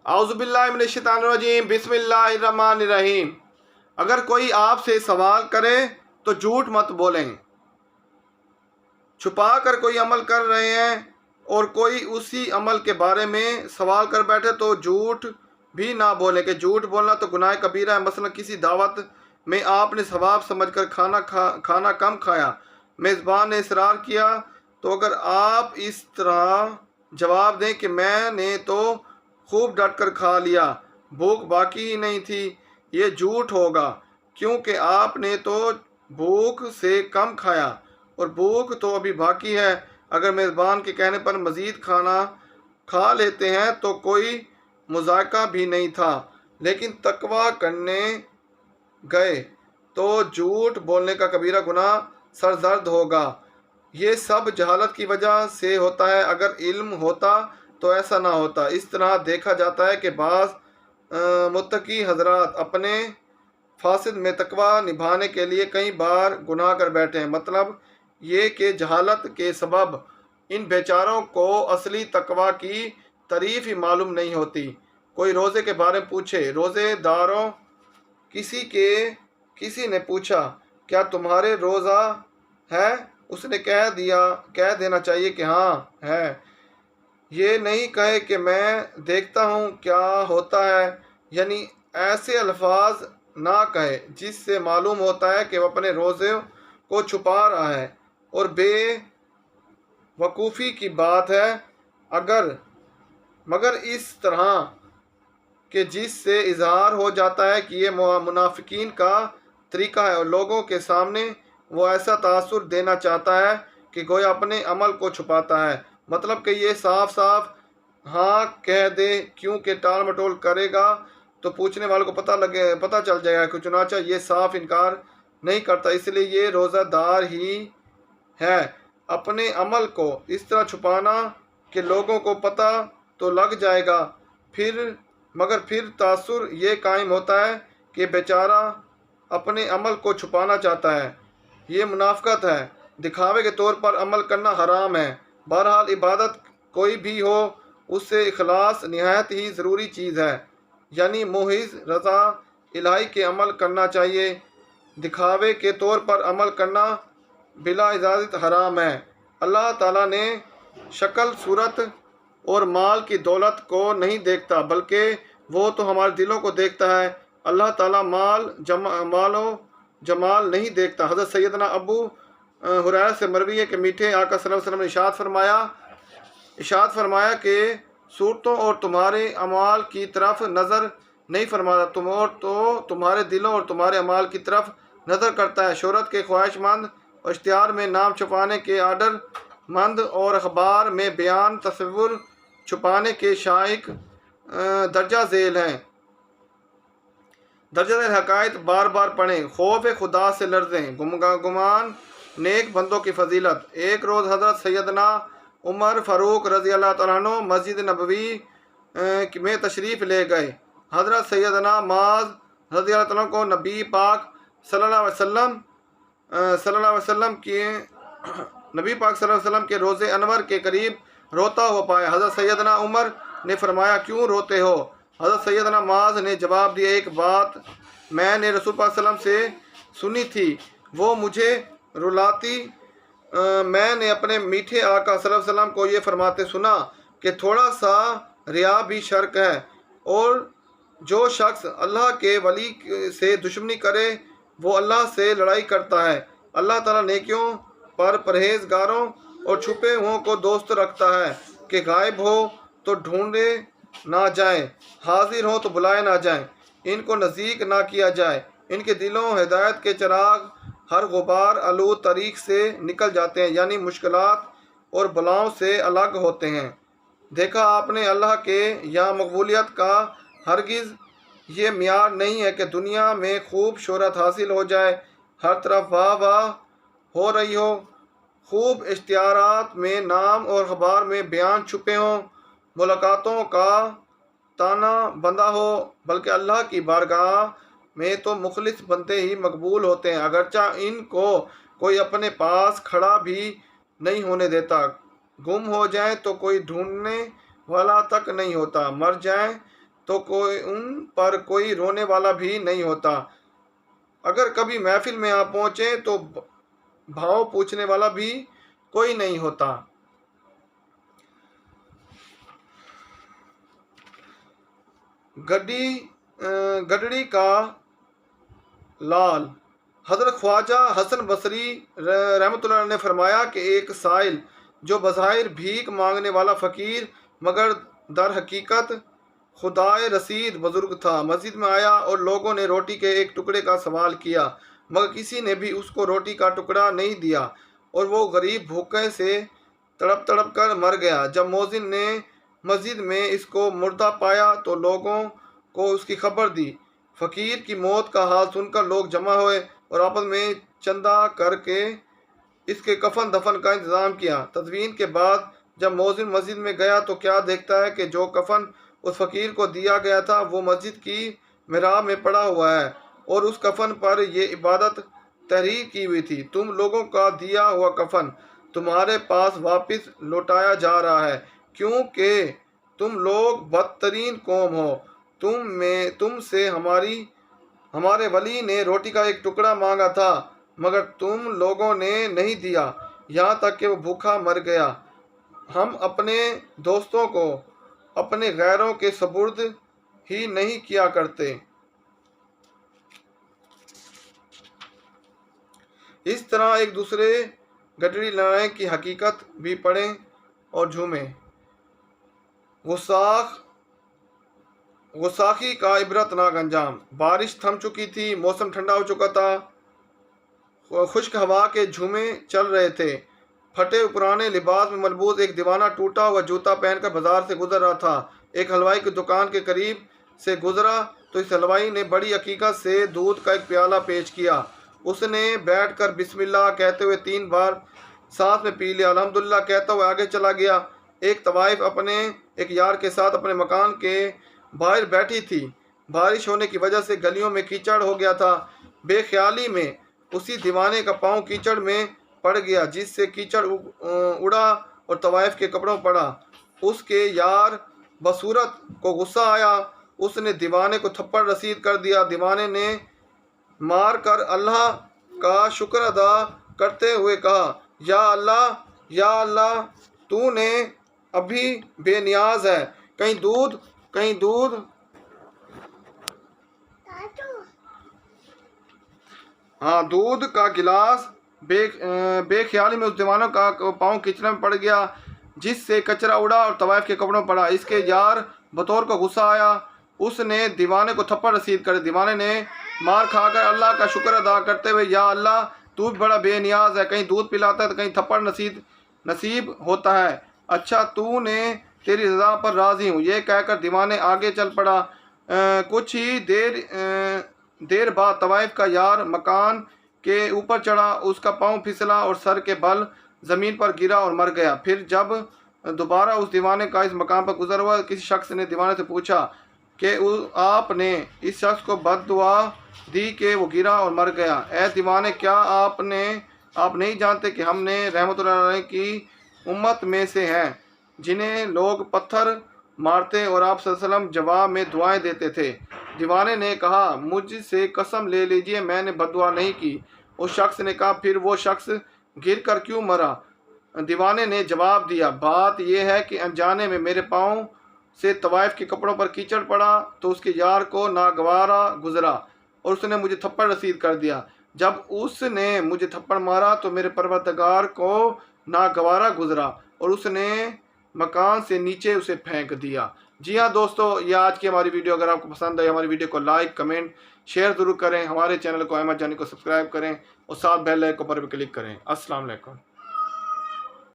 औज़ु बिल्लाहि मिनश शैतानिर रजीम बिस्मिल्लाहिर रहमानिर रहीम। अगर कोई आपसे सवाल करे तो झूठ मत बोलें। छुपा कर कोई अमल कर रहे हैं और कोई उसी अमल के बारे में सवाल कर बैठे तो झूठ भी ना बोलें कि झूठ बोलना तो गुनाह कबीरा है। मसलन किसी दावत में आपने सवाब समझकर खाना कम खाया, मेज़बान ने इसरार किया, तो अगर आप इस तरह जवाब दें कि मैंने तो खूब डट कर खा लिया, भूख बाकी ही नहीं थी, ये झूठ होगा, क्योंकि आपने तो भूख से कम खाया और भूख तो अभी बाकी है। अगर मेज़बान के कहने पर मज़ीद खाना खा लेते हैं तो कोई मुज़ायका भी नहीं था, लेकिन तकवा करने गए तो झूठ बोलने का कबीरा गुनाह सरजर्द होगा। ये सब जहालत की वजह से होता है, अगर इल्म होता तो ऐसा ना होता। इस तरह देखा जाता है कि बाज़ मुत्तकी हजरात अपने फासिद में तकवा निभाने के लिए कई बार गुनाह कर बैठे हैं। मतलब ये कि जहालत के सबब इन बेचारों को असली तकवा की तारीफ ही मालूम नहीं होती। कोई रोज़े के बारे में पूछे, रोज़ेदारों किसी ने पूछा, क्या तुम्हारे रोज़ा है? उसने कह देना चाहिए कि हाँ है। ये नहीं कहे कि मैं देखता हूँ क्या होता है, यानी ऐसे अल्फाज ना कहे जिससे मालूम होता है कि वह अपने रोज़े को छुपा रहा है और बेवकूफ़ी की बात है। मगर इस तरह कि जिससे इजहार हो जाता है कि ये मुनाफिकीन का तरीका है और लोगों के सामने वो ऐसा तासुर देना चाहता है कि गोया अपने अमल को छुपाता है। मतलब कि ये साफ साफ हाँ कह दे, क्योंकि टाल मटोल करेगा तो पूछने वालों को पता चल जाएगा कि चुनाचा ये साफ इनकार नहीं करता, इसलिए ये रोज़ादार ही है। अपने अमल को इस तरह छुपाना कि लोगों को पता तो लग जाएगा, मगर फिर तासुर ये कायम होता है कि बेचारा अपने अमल को छुपाना चाहता है। ये मुनाफकत है, दिखावे के तौर पर अमल करना हराम है। बहरहाल इबादत कोई भी हो, उससे इखलास निहायत ही ज़रूरी चीज़ है, यानी मोहिज़ रज़ा इलाही के अमल करना चाहिए। दिखावे के तौर पर अमल करना बिला इजाज़त हराम है। अल्लाह ताला ने शक्ल, सूरत और माल की दौलत को नहीं देखता, बल्कि वो तो हमारे दिलों को देखता है। अल्लाह ताला मालो जमाल नहीं देखता। हज़रत सैयदना अबू हुरैरा से मरवी है कि मीठे आका सल्लल्लाहु अलैहि वसल्लम ने इरशाद फरमाया कि सूरतों और तुम्हारे अमाल की तरफ नज़र नहीं फरमाता, तुम्हारे दिलों और तुम्हारे अमाल की तरफ नज़र करता है। शोहरत के ख्वाहिशमंद और इश्तिहार में नाम छुपाने के आर्डर मंद और अखबार में बयान तस्वुर छुपाने के शाइक दर्जा झेल हैं। दर्जा झेल हकायत बार बार पढ़ें, खौफ खुदा से लर्जें, गुमान नेक बंदों की फजीलत। एक रोज़ हज़रत सैयदना उमर फ़ारूक रज़ी अल्लाह तआला अन्हु मस्जिद नबवी में तशरीफ़ ले गए। हज़रत सैयदना माज़ रज़ी अल्लाह तआला को नबी पाक सल्लल्लाहु अलैहि वसल्लम के रोज़े अनवर के करीब रोता हुआ पाया। हज़रत सैयदना उमर ने फरमाया, क्यों रोते हो? हज़रत सैयदना माज़ ने जवाब दिया, एक बात मैंने रसूल पाक सल्लल्लाहु अलैहि वसल्लम से सुनी थी, वो मुझे रुलाती। मैंने अपने मीठे आका सल्लल्लाहु अलैहि वसल्लम को ये फरमाते सुना कि थोड़ा सा रिया भी शर्क है, और जो शख्स अल्लाह के वली से दुश्मनी करे वो अल्लाह से लड़ाई करता है। अल्लाह ताला नेकियों पर परहेजगारों और छुपे हुओं को दोस्त रखता है कि गायब हो तो ढूंढे ना जाएं, हाजिर हो तो बुलाए ना जाएं, इनको नज़दीक ना किया जाए। इनके दिलों हिदायत के चिराग हर गुबार आलूद तरीक से निकल जाते हैं, यानी मुश्किलात और बलाओं से अलग होते हैं। देखा आपने, अल्लाह के यहाँ मकबूलियत का हरगिज़ ये मियार नहीं है कि दुनिया में खूब शोहरत हासिल हो जाए, हर तरफ वाह वाह हो रही हो, खूब इश्तिहारात में नाम और अखबार में बयान छुपे हों, मुलाकातों का ताना बंदा हो, बल्कि अल्लाह की बारगाह में तो मुखलिस बंदे ही मकबूल होते हैं, अगरचा इनको कोई अपने पास खड़ा भी नहीं होने देता। गुम हो जाए तो कोई ढूंढने वाला तक नहीं होता, मर जाए تو ان پر کوئی رونے والا بھی نہیں ہوتا۔ اگر کبھی محفل میں آپ پہنچیں تو بھاؤ پوچھنے والا بھی کوئی نہیں ہوتا۔ گڈڑی کا لال۔ حضرت خواجہ حسن بصری رحمۃ اللہ علیہ نے فرمایا کہ ایک سائل جو بظاہر بھیک مانگنے والا فقیر مگر در حقیقت خدائے رسید بزرگ تھا، مسجد میں آیا اور لوگوں نے روٹی کے ایک ٹکڑے کا سوال کیا مگر کسی نے بھی اس کو روٹی کا ٹکڑا نہیں دیا اور وہ غریب بھوکے سے تڑپ تڑپ کر مر گیا۔ جب مؤذن نے مسجد میں اس کو مردہ پایا تو لوگوں کو اس کی خبر دی۔ فقیر کی موت کا حال سن کر لوگ جمع ہوئے اور آپس میں چندہ کر کے اس کے کفن دفن کا انتظام کیا۔ تدفین کے بعد جب مؤذن مسجد میں گیا تو کیا دیکھتا ہے کہ جو کفن اس فقیر کو دیا گیا تھا وہ مسجد کی محراب میں پڑا ہوا ہے اور اس کفن پر یہ عبارت تحریر کی ہوئی تھی: تم لوگوں کا دیا ہوا کفن تمہارے پاس واپس لوٹایا جا رہا ہے، کیونکہ تم لوگ بدترین قوم ہو۔ تم سے ہمارے ولی نے روٹی کا ایک ٹکڑا مانگا تھا مگر تم لوگوں نے نہیں دیا، یہاں تک کہ وہ بھوکا مر گیا۔ ہم اپنے دوستوں کو اپنے غیروں کے سپرد ہی نہیں کیا کرتے۔ اس طرح ایک دوسرے گڈڑی لڑائی کی حقیقت بھی پڑھیں اور جھومیں۔ غصاخی کا عبرت ناک انجام۔ بارش تھم چکی تھی، موسم ٹھنڈا ہو چکا تھا، خشک ہوا کے جھومے چل رہے تھے۔ پھٹے پرانے لباس میں ملبوس ایک دیوانہ ٹوٹا ہوا جوتا پہن کر بازار سے گزر رہا تھا۔ ایک حلوائی کی دکان کے قریب سے گزرا تو اس حلوائی نے بڑی عقیدت سے دودھ کا ایک پیالہ پیش کیا۔ اس نے بیٹھ کر بسم اللہ کہتے ہوئے 3 بار سانس میں پی لیا، الحمدللہ کہتا ہوا آگے چلا گیا۔ ایک طوائف اپنے ایک یار کے ساتھ اپنے مکان کے باہر بیٹھی تھی۔ بارش ہونے کی وجہ سے گلیوں میں کیچڑ ہو گیا تھا۔ بے خیالی میں اسی دیوانے کا پاؤں کیچڑ میں پڑ گیا جس سے کیچڑ اڑا اور طوائف کے کپڑوں پڑا۔ اس کے یار بصورت کو غصہ آیا، اس نے دیوانے کو تھپڑ رسید کر دیا۔ دیوانے نے مار کر اللہ کا شکر ادا کرتے ہوئے کہا: یا اللہ تو نے ابھی بے نیاز ہے، کہیں دودھ دودھ کا گلاس۔ بے خیالی میں اس دیوانے کا پاؤں کچرے میں پڑ گیا جس سے کچرا اڑا اور طوائف کے کپڑوں پڑا۔ اس کے یار بطور کو غصہ آیا، اس نے دیوانے کو تھپڑ رسید کر۔ دیوانے نے مار کھا کر اللہ کا شکر ادا کرتے ہوئے: یا اللہ تو بھی بڑا بے نیاز ہے، کہیں دودھ پلاتا ہے تو کہیں تھپڑ نصیب ہوتا ہے، اچھا تو نے تیری رضا پر راضی ہوں، یہ کہہ کر دیوانے آگے چل پڑا۔ کچھ ہی دیر بعد طوائف کا یار مکان کے اوپر چڑھا، اس کا پاؤں پھسلا اور سر کے بل زمین پر گرا اور مر گیا۔ پھر جب دوبارہ اس دیوانے کا اس مقام پر گزر ہوا، کسی شخص نے دیوانے سے پوچھا کہ آپ نے اس شخص کو بد دعا دی کہ وہ گرا اور مر گیا۔ اے دیوانے، کیا آپ نہیں جانتے کہ ہم نے رحمۃ اللہ علیہ کی امت میں سے ہیں جنہیں لوگ پتھر مارتے اور آپ صلی اللہ علیہ وسلم جواب میں دعائیں دیتے تھے؟ دیوانے نے کہا: مجھ سے قسم لے لیجئے میں نے بد دعا نہیں کی۔ اس شخص نے کہا: پھر وہ شخص گر کر کیوں مرا؟ دیوانے نے جواب دیا: بات یہ ہے کہ انجانے میں میرے پاؤں سے طوائف کے کپڑوں پر کیچڑ پڑا تو اس کے یار کو ناگوارا گزرا اور اس نے مجھے تھپڑ رسید کر دیا۔ جب اس نے مجھے تھپڑ مارا تو میرے پروردگار کو ناگوارا گزرا اور اس نے مکان سے نیچے اسے پھینک دیا۔ جی ہاں دوستو، یہ آج کی ہماری ویڈیو۔ اگر آپ کو پسند آئی ہماری ویڈیو کو لائک، کمنٹ، شیئر ضرور کریں۔ ہمارے چینل کو احمد جانی کو سبسکرائب کریں اور ساتھ بیل آئیکن پر بھی کلک کریں۔ السلام علیکم۔